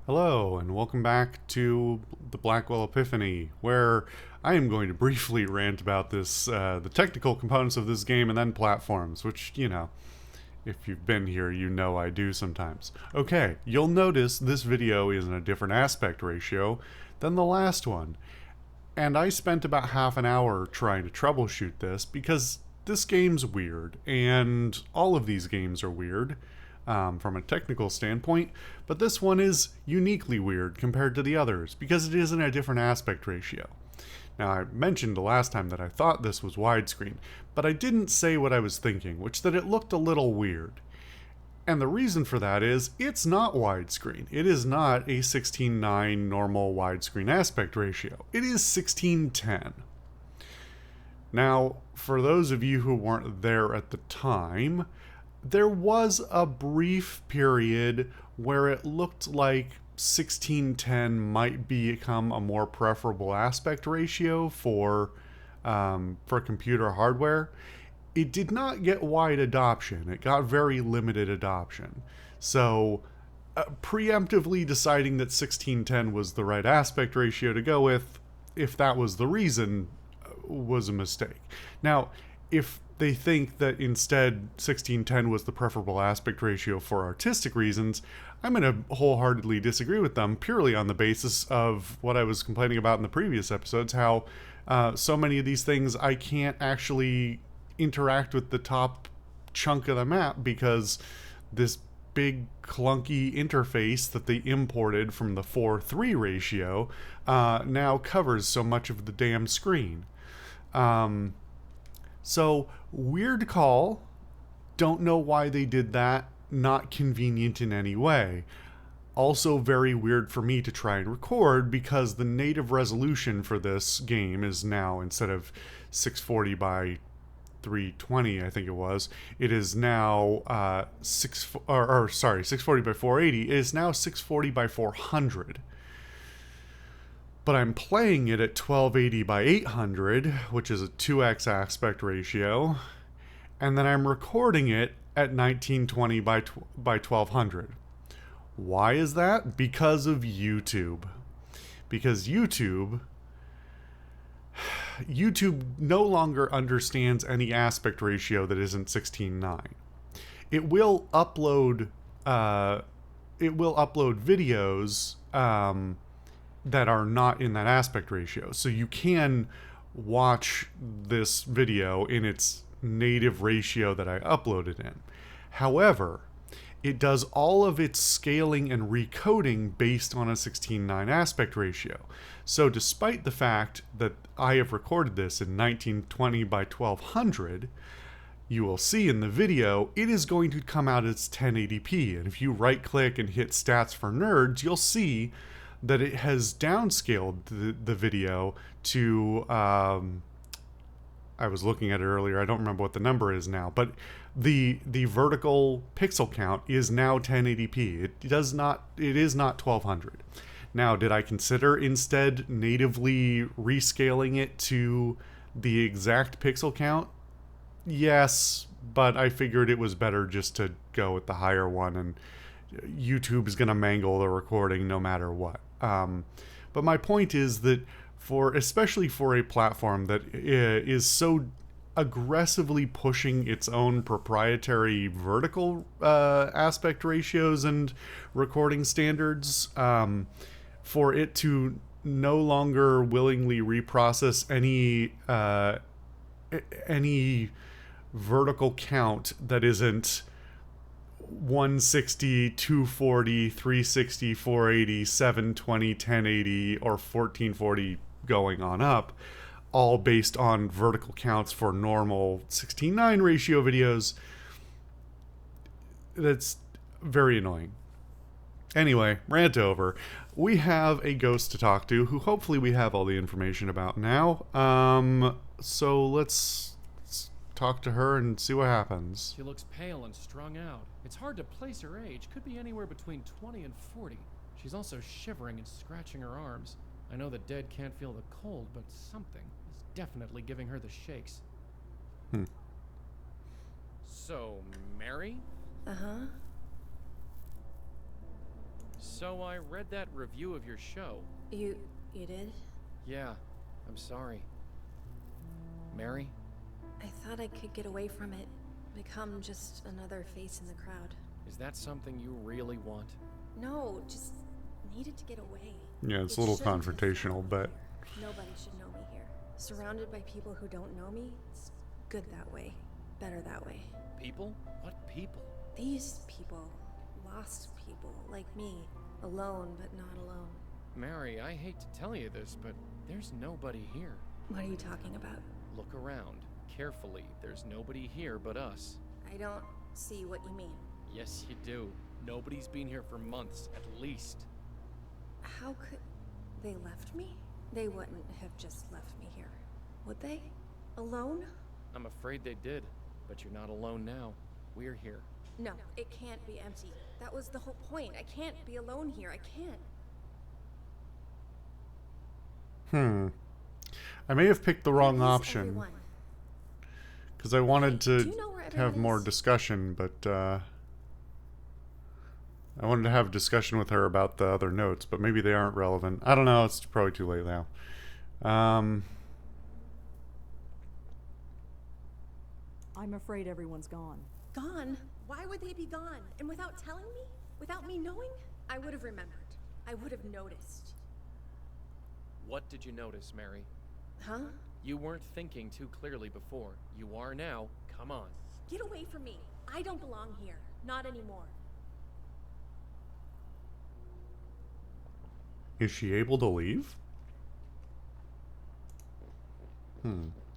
Hello, and welcome back to the Blackwell Epiphany, where I am going to briefly rant about the technical components of this game and then platforms, which, if you've been here, you know I do sometimes. Okay, you'll notice this video is in a different aspect ratio than the last one, and I spent about half an hour trying to troubleshoot this because this game's weird, and all of these games are weird from a technical standpoint, but this one is uniquely weird compared to the others because it is in a different aspect ratio. Now, I mentioned the last time that I thought this was widescreen, but I didn't say what I was thinking, which that it looked a little weird. And the reason for that is it's not widescreen. It is not a 16:9 normal widescreen aspect ratio. It is 16:10. Now, for those of you who weren't there at the time, there was a brief period where it looked like 16:10 might become a more preferable aspect ratio for computer hardware. It did not get wide adoption. It got very limited adoption. So, preemptively deciding that 16:10 was the right aspect ratio to go with, if that was the reason, was a mistake. Now, if they think that instead 16:10 was the preferable aspect ratio for artistic reasons, I'm going to wholeheartedly disagree with them purely on the basis of what I was complaining about in the previous episodes, how so many of these things I can't actually interact with the top chunk of the map because this big clunky interface that they imported from the 4:3 ratio now covers so much of the damn screen. So, weird call. Don't know why they did that. Not convenient in any way. Also, very weird for me to try and record because the native resolution for this game is now, instead of 640 by 320, I think it was, it is now 640 by 480. It is now 640 by 400. But I'm playing it at 1280 by 800, which is a 2x aspect ratio, and then I'm recording it at 1920 by 1200. Why is that? Because of YouTube. Because YouTube no longer understands any aspect ratio that isn't 16:9. It will upload videos that are not in that aspect ratio. So you can watch this video in its native ratio that I uploaded in. However, it does all of its scaling and recoding based on a 16:9 aspect ratio. So despite the fact that I have recorded this in 1920 by 1200, you will see in the video it is going to come out as 1080p. And if you right click and hit stats for nerds, you'll see that it has downscaled the video to, I was looking at it earlier, I don't remember what the number is now, but the vertical pixel count is now 1080p. It is not 1200. Now, did I consider instead natively rescaling it to the exact pixel count? Yes, but I figured it was better just to go with the higher one, and YouTube is going to mangle the recording no matter what. But my point is that especially for a platform that is so aggressively pushing its own proprietary vertical aspect ratios and recording standards, for it to no longer willingly reprocess any vertical count that isn't 160, 240, 360, 480, 720, 1080, or 1440 going on up, all based on vertical counts for normal 16:9 ratio videos. That's very annoying. Anyway, rant over. We have a ghost to talk to who hopefully we have all the information about now. So let's talk to her and see what happens. She looks pale and strung out. It's hard to place her age. Could be anywhere between 20 and 40. She's also shivering and scratching her arms. I know the dead can't feel the cold, but something is definitely giving her the shakes. So, Mary? Uh-huh. So I read that review of your show. You did? Yeah, I'm sorry. Mary? I thought I could get away from it. Become just another face in the crowd. Is that something you really want? No, just needed to get away. Yeah, it's It a little shouldn't have confrontational, found me but here. Nobody should know me here. Surrounded by people who don't know me, it's good that way. Better that way. People? What people? These people. Lost people, like me. Alone, but not alone. Mary, I hate to tell you this, but there's nobody here. What are you talking about? Look around. Carefully. There's nobody here but us. I don't see what you mean. Yes, you do. Nobody's been here for months, at least. How could... They left me? They wouldn't have just left me here. Would they? Alone? I'm afraid they did, but you're not alone now. We're here. No, it can't be empty. That was the whole point. I can't be alone here. I can't. I may have picked the wrong Where is option. everyone? Because I wanted Do to you know where have everyone more is? discussion, but I wanted to have a discussion with her about the other notes, but maybe they aren't relevant. I don't know. It's probably too late now. I'm afraid everyone's gone. Gone? Why would they be gone? And without telling me? Without me knowing? I would have remembered. I would have noticed. What did you notice, Mary? Huh? You weren't thinking too clearly before. You are now. Come on. Get away from me. I don't belong here. Not anymore. Is she able to leave?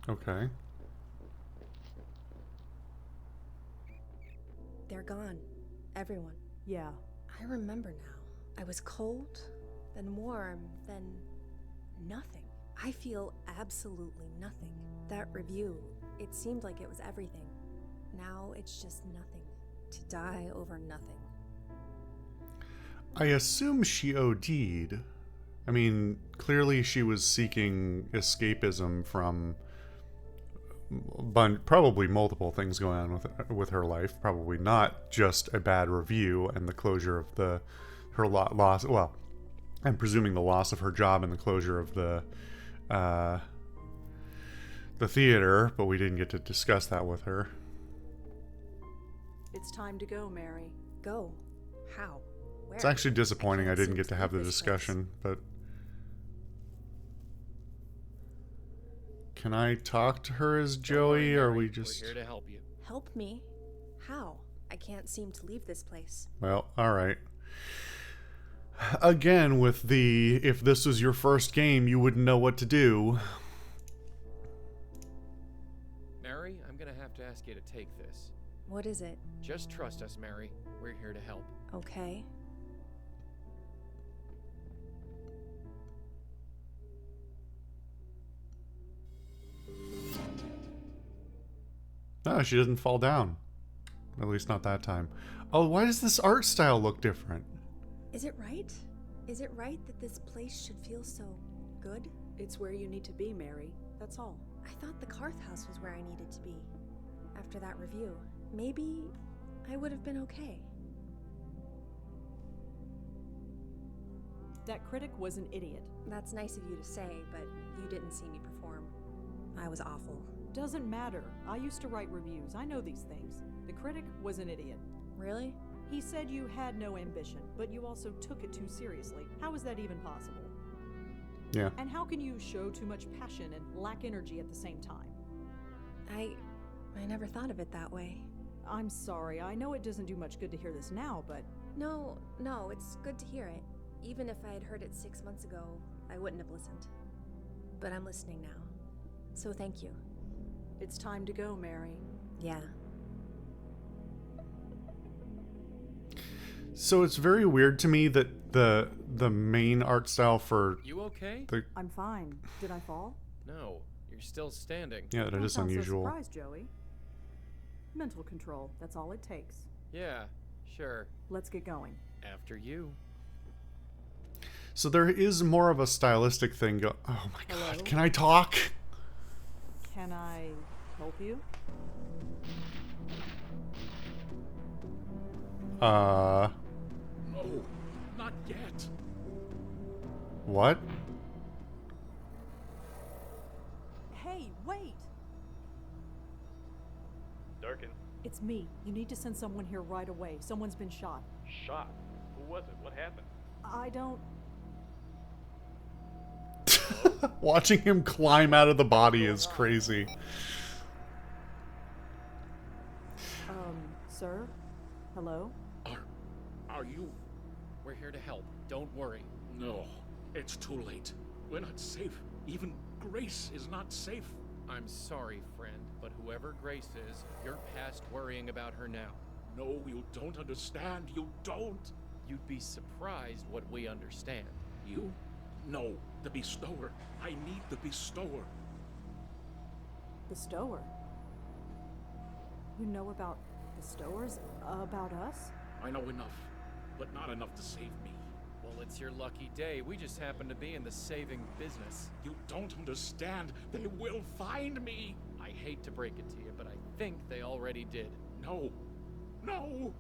Okay. They're gone. Everyone. Yeah, I remember now. I was cold, then warm, then nothing. I feel absolutely nothing. That review, it seemed like it was everything. Now it's just nothing. To die over nothing. I assume she OD'd. I mean, clearly she was seeking escapism from probably multiple things going on with her life. Probably not just a bad review and the closure of her loss. Well, I'm presuming the loss of her job and the closure of the theater, but we didn't get to discuss that with her. it's time to go, Mary. Go. How? Where? It's actually disappointing I can't didn't seem get to to have the leave this discussion, but can I talk to her as Don't worry, Joey, or are Mary. we just... We're here to help you. Help me? How? I can't seem to leave this place. Well, alright. Again, with the, if this was your first game, you wouldn't know what to do. Mary, I'm gonna have to ask you to take this. What is it? Just trust us, Mary. We're here to help. Okay. No, she doesn't fall down. At least not that time. Oh, why does this art style look different? Is it right? Is it right that this place should feel so good? It's where you need to be, Mary. That's all. I thought the Karth house was where I needed to be. After that review, maybe I would have been okay. That critic was an idiot. That's nice of you to say, but you didn't see me perform. I was awful. Doesn't matter. I used to write reviews. I know these things. The critic was an idiot. Really? He said you had no ambition, but you also took it too seriously. How is that even possible? Yeah. And how can you show too much passion and lack energy at the same time? I never thought of it that way. I'm sorry. I know it doesn't do much good to hear this now, but No, it's good to hear it. Even if I had heard it 6 months ago, I wouldn't have listened. But I'm listening now. So thank you. it's time to go, Mary. Yeah. So it's very weird to me that the main art style for You okay? the... I'm fine. Did I fall? No, you're still standing. Yeah, that Don't is sound unusual. So surprised, Joey. Mental control. That's all it takes. Yeah, sure. Let's get going. After you. So there is more of a stylistic thing oh my god, Hello? can I talk? Can I help you? Oh, not yet. What? Hey, wait! Durkin, It's me. You need to send someone here right away. Someone's been shot. shot. Who was it? What happened? I don't... Watching him climb out of the body is crazy. Sir? Hello? Are you? We're here to help. Don't worry. No, it's too late. We're not safe. Even Grace is not safe. I'm sorry, friend, but whoever Grace is, you're past worrying about her now. No, you don't understand. You don't. You'd be surprised what we understand. You? No, the bestower. I need the bestower. Bestower? You know about bestowers? About us? I know enough, but not enough to save me. Well, it's your lucky day. We just happen to be in the saving business. You don't understand. They will find me. I hate to break it to you, but I think they already did. No. No.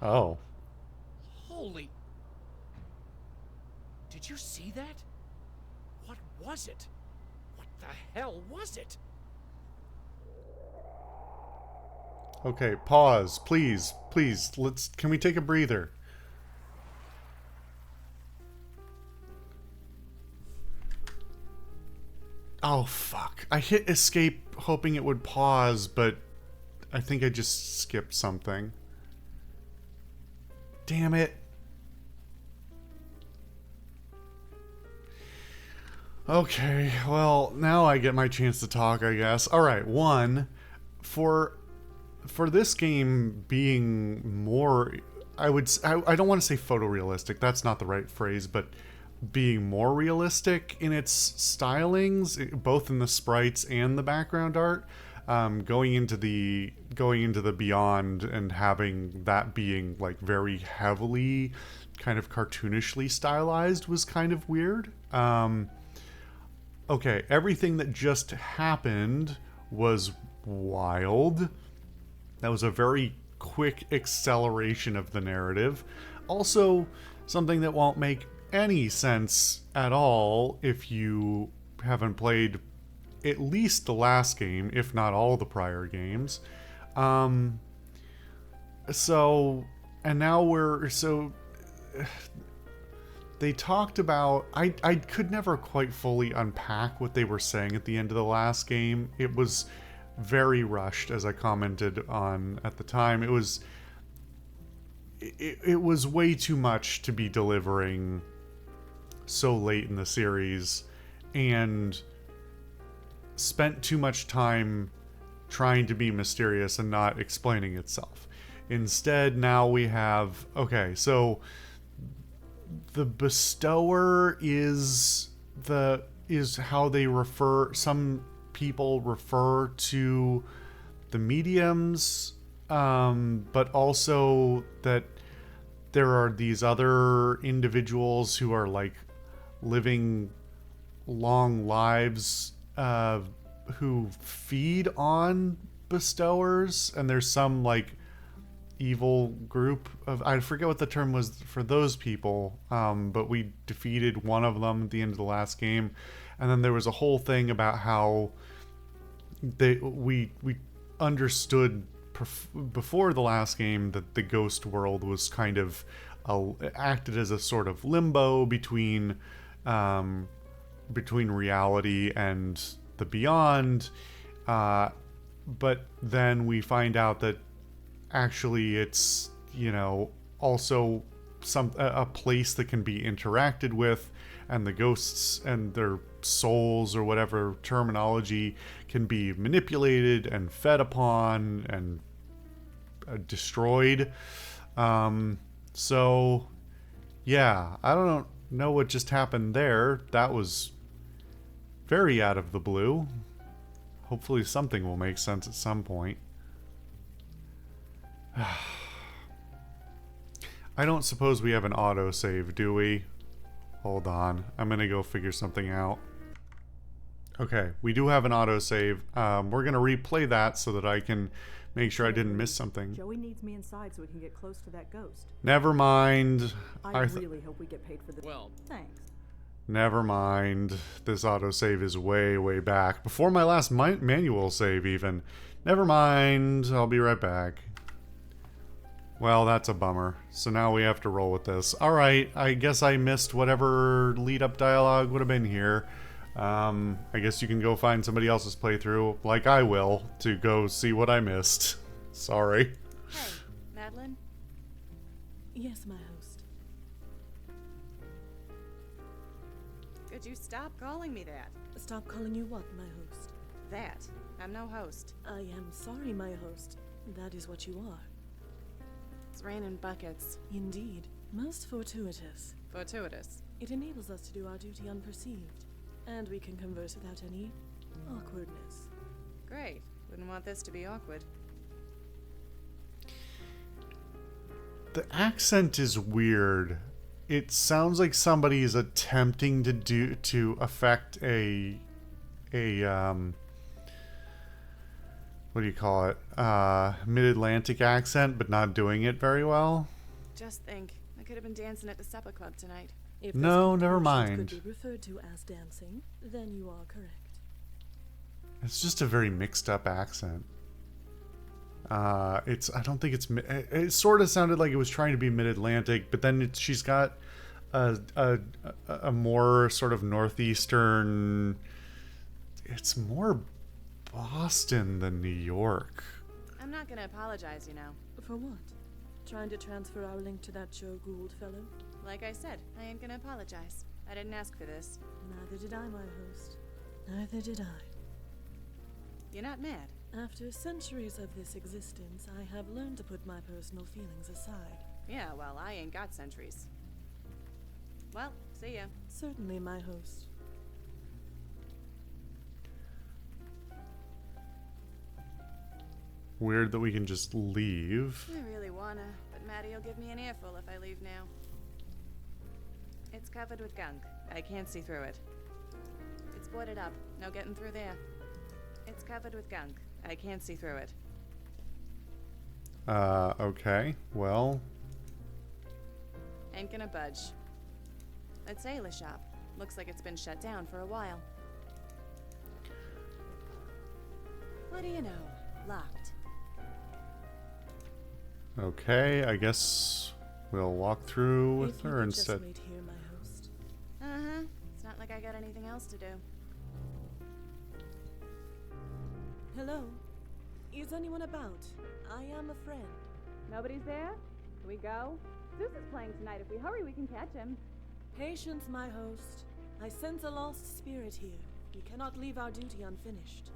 Oh. Holy... Did you see that? What was it? What the hell was it? Okay, pause. Please. Please. Can we take a breather? Oh, fuck. I hit escape hoping it would pause, but I think I just skipped something. Damn it. Okay, well, now I get my chance to talk, I guess. Alright, one, for this game being more, I don't want to say photorealistic, that's not the right phrase, but being more realistic in its stylings, both in the sprites and the background art, going into the Beyond and having that being like very heavily kind of cartoonishly stylized was kind of weird. Okay, everything that just happened was wild. That was a very quick acceleration of the narrative. Also, something that won't make any sense at all if you haven't played at least the last game, if not all the prior games. They talked about... I could never quite fully unpack what they were saying at the end of the last game. It was very rushed, as I commented on at the time. It was way too much to be delivering so late in the series, and spent too much time trying to be mysterious and not explaining itself. Instead, now we have... Okay, so... The bestower is how they refer, some people refer to the mediums, but also that there are these other individuals who are like living long lives, who feed on bestowers, and there's some like evil group of, I forget what the term was for those people, but we defeated one of them at the end of the last game. And then there was a whole thing about how we understood before the last game that the ghost world was kind of acted as a sort of limbo between reality and the beyond, but then we find out that actually it's, you know, also a place that can be interacted with, and the ghosts and their souls, or whatever terminology, can be manipulated and fed upon and destroyed. So yeah, I don't know what just happened there. That was very out of the blue. Hopefully something will make sense at some point. I don't suppose we have an autosave, do we? Hold on. I'm gonna go figure something out. Okay, we do have an autosave. We're gonna replay that so that I can make sure I didn't miss something. Joey needs me inside so we can get close to that ghost. Never mind. I really hope we get paid for this. Well, Thanks. Never mind. This autosave is way, way back. Before my last manual save, even. Never mind. I'll be right back. Well, that's a bummer. So now we have to roll with this. Alright, I guess I missed whatever lead-up dialogue would have been here. I guess you can go find somebody else's playthrough, like I will, to go see what I missed. Sorry. Hey, Madeline? Yes, my host. Could you stop calling me that? Stop calling you what, my host? That. I'm no host. I am sorry, my host. That is what you are. It's raining buckets. Indeed. Most fortuitous. Fortuitous. It enables us to do our duty unperceived. And we can converse without any awkwardness. Great. Wouldn't want this to be awkward. The accent is weird. It sounds like somebody is attempting to affect a what do you call it? Mid-Atlantic accent, but not doing it very well. Just think, I could have been dancing at the supper club tonight. If No, this never conclusion mind. could be referred to as dancing, then you are correct. It's just a very mixed up accent. I don't think it's it sort of sounded like it was trying to be mid-Atlantic, but then she's got a more sort of northeastern, it's more Boston than New York. I'm not gonna apologize, you know. For what? Trying to transfer our link to that Joe Gould fellow? Like I said, I ain't gonna apologize. I didn't ask for this. Neither did I, my host. Neither did I. You're not mad. After centuries of this existence, I have learned to put my personal feelings aside. Yeah, well, I ain't got centuries. Well, see ya. Certainly, my host. Weird that we can just leave. I really wanna, but Maddie'll give me an earful if I leave now. It's covered with gunk. I can't see through it. It's boarded up. No getting through there. It's covered with gunk. I can't see through it. Okay. Well, Ain't gonna budge. That sailor shop. Looks like it's been shut down for a while. What do you know? Locked. okay. I guess we'll walk through with If you her could instead. just wait here, my host. Uh-huh. It's not like I got anything else to do. Hello? Is anyone about? I am a friend. Nobody's there? Can we go? Zeus is playing tonight. If we hurry, we can catch him. Patience, my host. I sense a lost spirit here. We cannot leave our duty unfinished.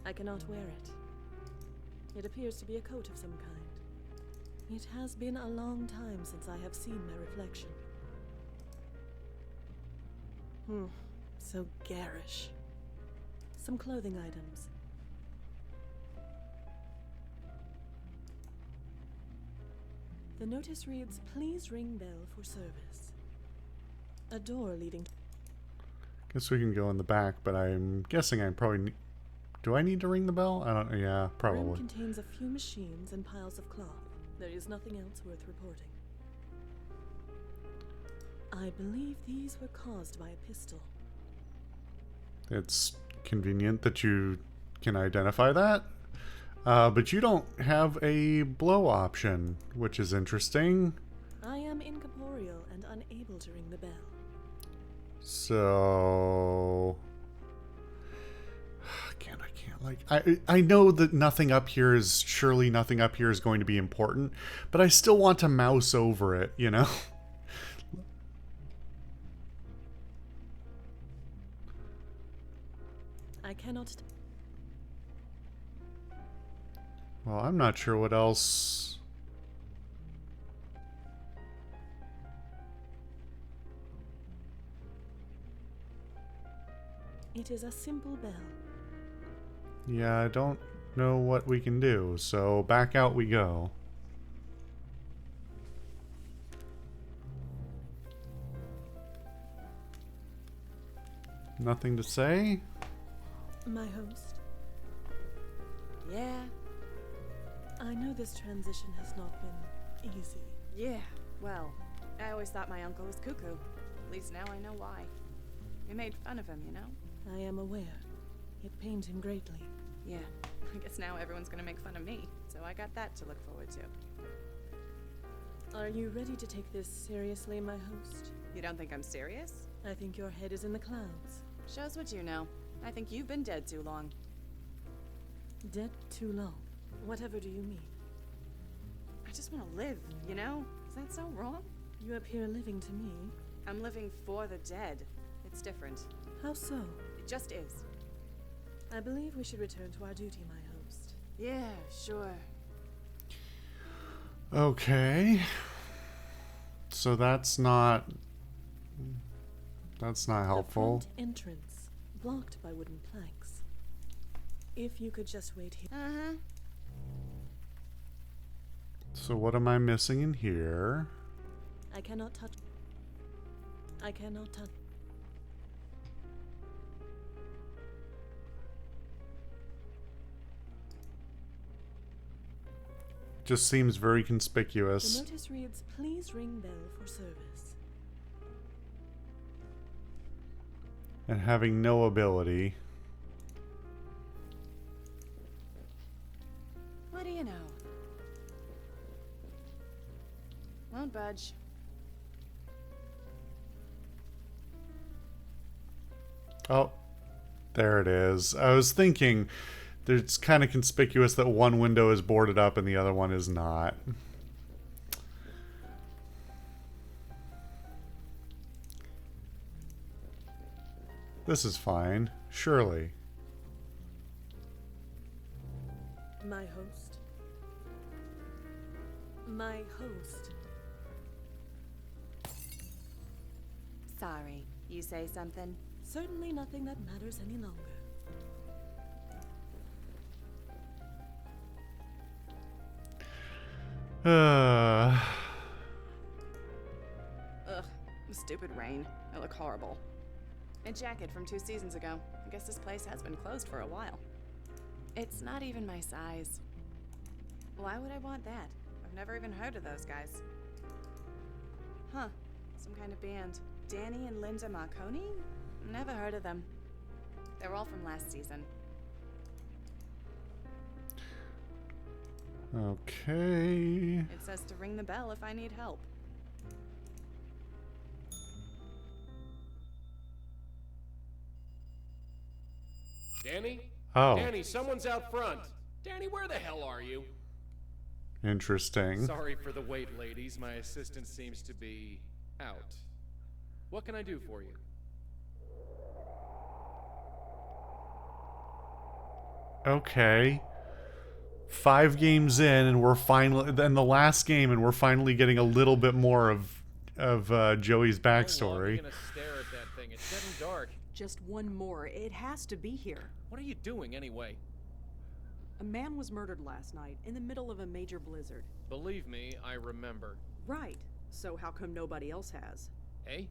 I cannot wear it. It appears to be a coat of some kind. It has been a long time since I have seen my reflection. So garish. Some clothing items. The notice reads, "Please ring bell for service." A door leading to... Guess we can go in the back, but I'm guessing I probably do I need to ring the bell? I don't. Yeah, Room probably. contains a few machines and piles of cloth. There is nothing else worth reporting. I believe these were caused by a pistol. It's convenient that you can identify that. But you don't have a blow option, which is interesting. I am incorporeal and unable to ring the bell. So I know that nothing up here is going to be important, but I still want to mouse over it, you know? I cannot... Well, I'm not sure what else. It is a simple bell. Yeah, I don't know what we can do, so back out we go. Nothing to say? My host. Yeah? I know this transition has not been easy. Yeah. Well, I always thought my uncle was cuckoo. At least now I know why. We made fun of him, you know? I am aware. It pained him greatly. Yeah. I guess now everyone's gonna make fun of me, so I got that to look forward to. Are you ready to take this seriously, my host? You don't think I'm serious? I think your head is in the clouds. Shows what you know. I think you've been dead too long. Dead too long. Whatever do you mean? I just want to live, you know? Is that so wrong? You appear living to me. I'm living for the dead. It's different. How so? It just is. I believe we should return to our duty, my host. Yeah, sure. Okay. So that's not helpful. The front entrance, blocked by wooden planks. If you could just wait here. Uh-huh. So what am I missing in here? I cannot touch. I cannot touch. Just seems very The conspicuous. notice reads, "Please ring bell for service." And having no ability. What do you know? Won't budge. Oh, there it is. I was thinking it's kind of conspicuous that one window is boarded up and the other one is not. This is fine, surely. My host. My host. Sorry. You say something? Certainly nothing that matters any longer. Ugh. Stupid rain. I look horrible. A jacket from 2 seasons ago. I guess this place has been closed for a while. It's not even my size. Why would I want that? I've never even heard of those guys. Huh. Some kind of band. Danny and Linda Marconi? Never heard of them. They're all from last season. Okay. It says to ring the bell if I need help. Danny? Oh, Danny, someone's out front. Danny, where the hell are you? interesting. Sorry for the wait, ladies. My assistant seems to be out. What can I do for you? Okay. 5 games in, and we're finally in the last game, and we're finally getting a little bit more of Joey's How long are you backstory. gonna stare at that thing? It's getting dark. Just one more. It has to be here. What are you doing anyway? A man was murdered last night in the middle of a major blizzard. Believe me, I remember. Right. So how come nobody else has? Eh?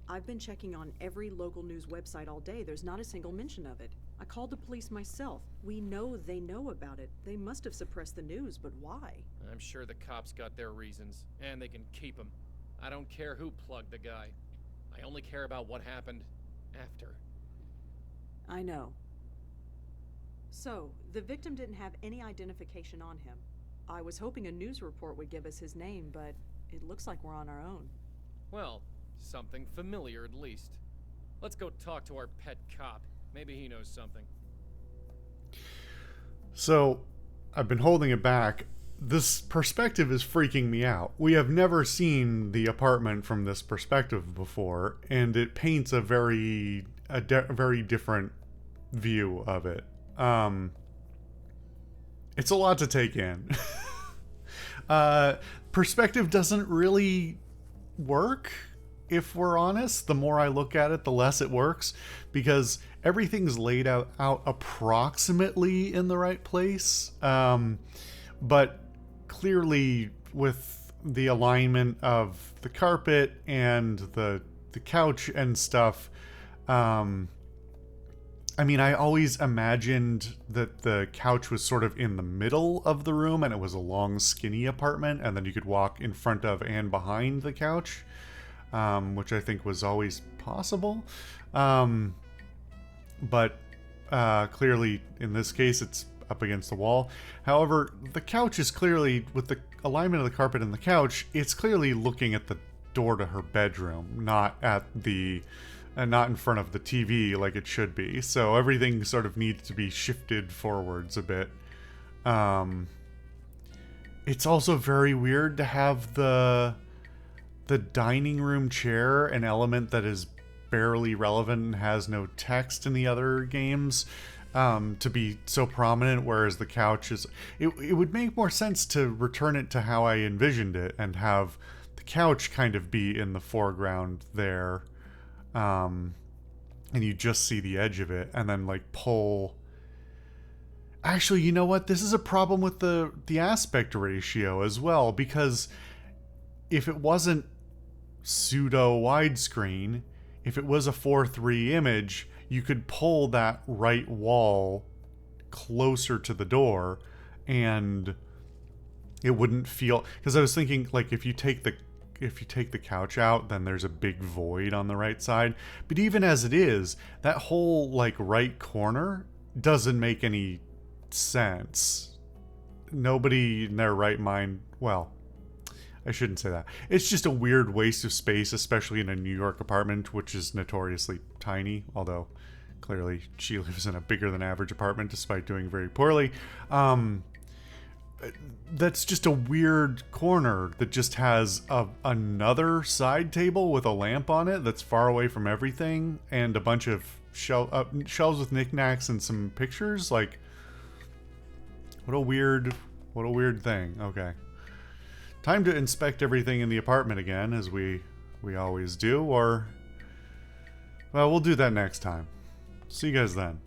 I've been checking on every local news website all day. There's not a single mention of it. I called the police myself. We know they know about it. They must have suppressed the news, but why? I'm sure the cops got their reasons, and they can keep them. I don't care who plugged the guy. I only care about what happened after. I know. So, the victim didn't have any identification on him. I was hoping a news report would give us his name, but it looks like we're on our own. Well, something familiar at least. Let's go talk to our pet cop. Maybe he knows something. So, I've been holding it back. This perspective is freaking me out. We have never seen the apartment from this perspective before, and it paints a very different view of it. It's a lot to take in. Perspective doesn't really work, if we're honest. The more I look at it, the less it works, because everything's laid out approximately in the right place, but clearly with the alignment of the carpet and the couch and stuff, I mean, I always imagined that the couch was sort of in the middle of the room and it was a long, skinny apartment, and then you could walk in front of and behind the couch, which I think was always possible. But clearly, in this case, it's up against the wall. However, the couch is clearly, with the alignment of the carpet and the couch, it's clearly looking at the door to her bedroom, not at the, not in front of the TV like it should be. So everything sort of needs to be shifted forwards a bit. It's also very weird to have the dining room chair, an element that is barely relevant and has no text in the other games, to be so prominent, whereas the couch is... It would make more sense to return it to how I envisioned it and have the couch kind of be in the foreground there, and you just see the edge of it, and then like pull... Actually, you know what? This is a problem with the aspect ratio as well, because if it wasn't pseudo widescreen, if it was a 4:3 image, you could pull that right wall closer to the door and it wouldn't feel... Because I was thinking, like, if you take the couch out, then there's a big void on the right side. But even as it is, that whole like right corner doesn't make any sense. Nobody in their right mind... Well, I shouldn't say that. It's just a weird waste of space, especially in a New York apartment, which is notoriously tiny, although clearly she lives in a bigger than average apartment despite doing very poorly. That's just a weird corner that just has another side table with a lamp on it that's far away from everything, and a bunch of shelves with knickknacks and some pictures. Like, what a weird thing. Okay. Time to inspect everything in the apartment again, as we always do, or... Well, we'll do that next time. See you guys then.